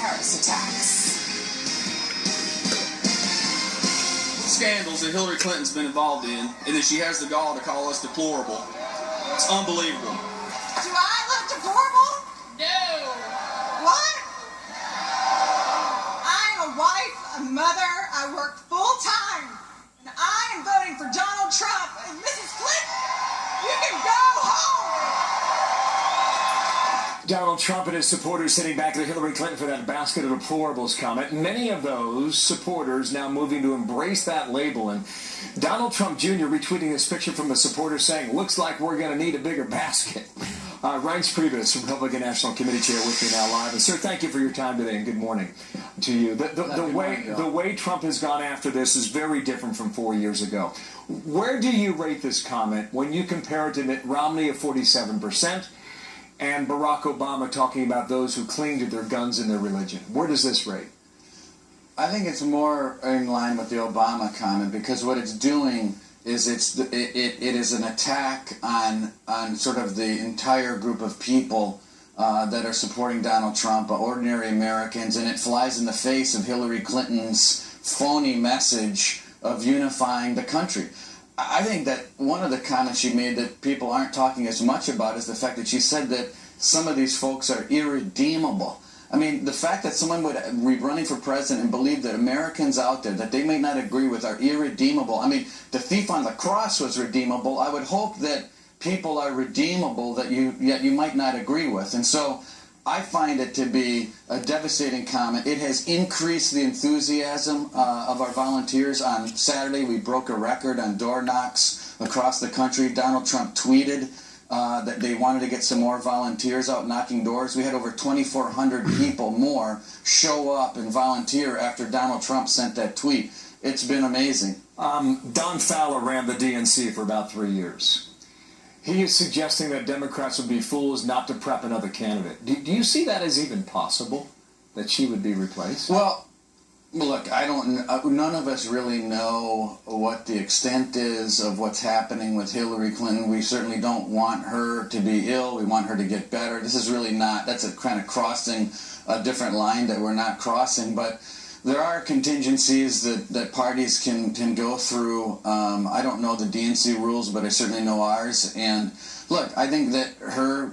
Harris attacks. Scandals that Hillary Clinton's been involved in, and that she has the gall to call us deplorable. It's unbelievable. Do I look deplorable? No. What? I'm a wife, a mother, I work full time, and I am voting for Donald Trump. And Mrs. Clinton, you can go home. Donald Trump and his supporters sitting back at Hillary Clinton for that basket of deplorables comment. Many of those supporters now moving to embrace that label. And Donald Trump Jr. retweeting this picture from a supporter saying, looks like we're going to need a bigger basket. REINCE PRIEBUS, Republican National Committee Chair, with me now live. And sir, thank you for your time today, and good morning to you. The way Trump has gone after this is very different from 4 years ago. Where do you rate this comment when you compare it to Mitt Romney of 47%? And Barack Obama talking about those who cling to their guns and their religion? Where does this rate? I think it's more in line with the Obama comment, because what it's doing is it is an attack on sort of the entire group of people that are supporting Donald Trump, ordinary Americans, and it flies in the face of Hillary Clinton's phony message of unifying the country. I think that one of the comments she made that people aren't talking as much about is the fact that she said that some of these folks are irredeemable. I mean, the fact that someone would be running for president and believe that Americans out there that they may not agree with are irredeemable. I mean, the thief on the cross was redeemable. I would hope that people are redeemable that you might not agree with. And so I find it to be a devastating comment. It has increased the enthusiasm of our volunteers. On Saturday, we broke a record on door knocks across the country. Donald Trump tweeted that they wanted to get some more volunteers out knocking doors. We had over 2,400 people more show up and volunteer after Donald Trump sent that tweet. It's been amazing. Don Fowler ran the DNC for about 3 years. He is suggesting that Democrats would be fools not to prep another candidate. Do you see that as even possible, that she would be replaced? Well, look, none of us really know what the extent is of what's happening with Hillary Clinton. We certainly don't want her to be ill. We want her to get better. This is really not, that's a kind of crossing a different line that we're not crossing, but there are contingencies that parties can go through. I don't know the DNC rules, but I certainly know ours. And look, I think that her,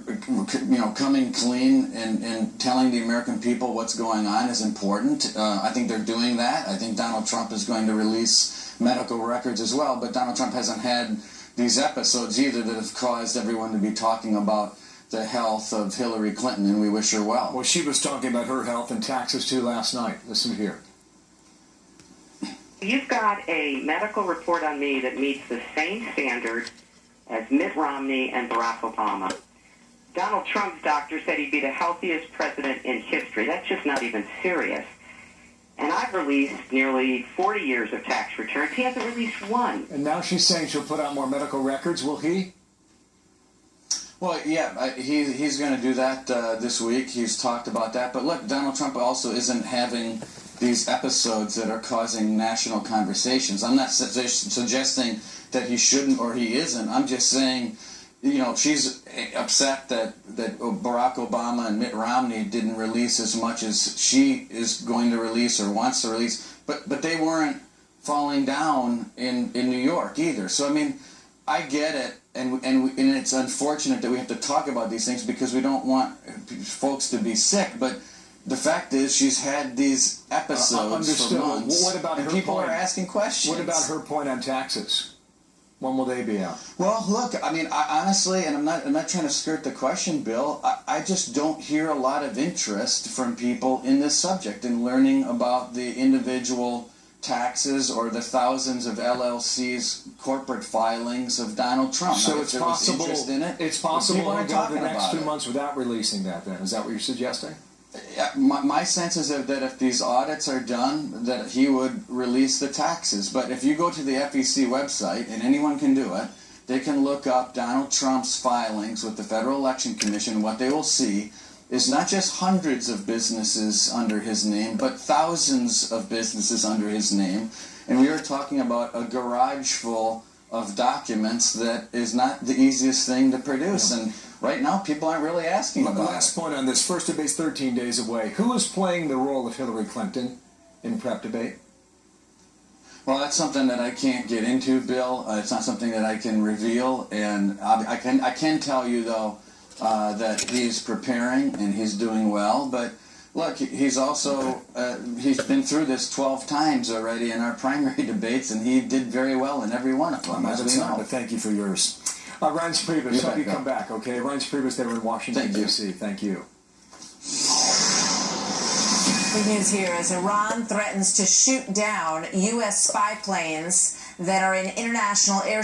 coming clean and telling the American people what's going on is important. I think they're doing that. I think Donald Trump is going to release medical records as well. But Donald Trump hasn't had these episodes either that have caused everyone to be talking about the health of Hillary Clinton, and we wish her well. Well, she was talking about her health and taxes too last night. Listen here. You've got a medical report on me that meets the same standard as Mitt Romney and Barack Obama. Donald Trump's doctor said he'd be the healthiest president in history. That's just not even serious. And I've released nearly 40 years of tax returns. He hasn't released one. And now she's saying she'll put out more medical records. Will he? Well, yeah, he's going to do that this week. He's talked about that. But look, Donald Trump also isn't having these episodes that are causing national conversations. I'm not suggesting that he shouldn't or he isn't. I'm just saying, she's upset that Barack Obama and Mitt Romney didn't release as much as she is going to release or wants to release. But they weren't falling down in New York either. So, I mean, I get it. And it's unfortunate that we have to talk about these things because we don't want folks to be sick. But the fact is, she's had these episodes for months. What about her people point? Are asking questions. What about her point on taxes? When will they be out? Well, look, I mean, honestly, and I'm not trying to skirt the question, Bill. I just don't hear a lot of interest from people in this subject and learning about the individual taxes or the thousands of LLCs corporate filings of Donald Trump. So now, it's possible. It's possible to go the next 2 months without releasing that. Then is that what you're suggesting? My sense is that if these audits are done, that he would release the taxes. But if you go to the FEC website, and anyone can do it, they can look up Donald Trump's filings with the Federal Election Commission. What they will see is not just hundreds of businesses under his name, but thousands of businesses under his name. And we are talking about a garage full of documents that is not the easiest thing to produce. And right now, people aren't really asking The about last it. point on this, first debate's 13 days away. Who is playing the role of Hillary Clinton in prep debate? Well, that's something that I can't get into, Bill. It's not something that I can reveal, and I can tell you though that he's preparing and he's doing well. But look, he's also he's been through this 12 times already in our primary debates, and he did very well in every one of them. As we know. But thank you for yours. Reince Priebus, hope you come back. Okay, Reince Priebus, they were in Washington D.C. Thank you. Big news here as Iran threatens to shoot down U.S. spy planes that are in international airspace.